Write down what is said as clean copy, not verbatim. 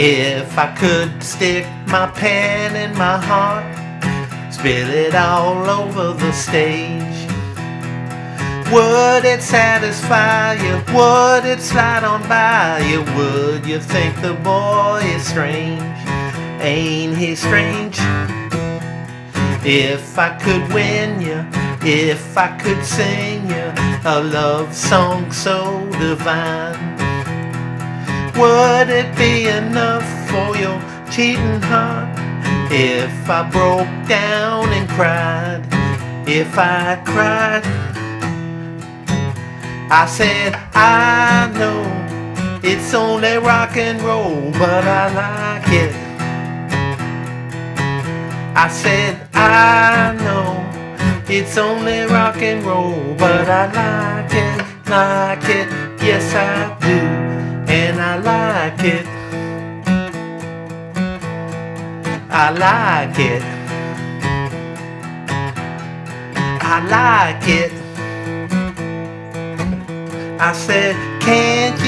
If I could stick my pen in my heart, spill it all over the stage, would it satisfy you? Would it slide on by you? Would you think the boy is strange? Ain't he strange? If I could win you, if I could sing you a love song so divine, would it be enough for your cheating heart? If I broke down and cried, if I cried, I said, I know it's only rock and roll, but I like it. I said, I know it's only rock and roll, but I like it, yes I do, and I like it. I like it. I like it. I said, can't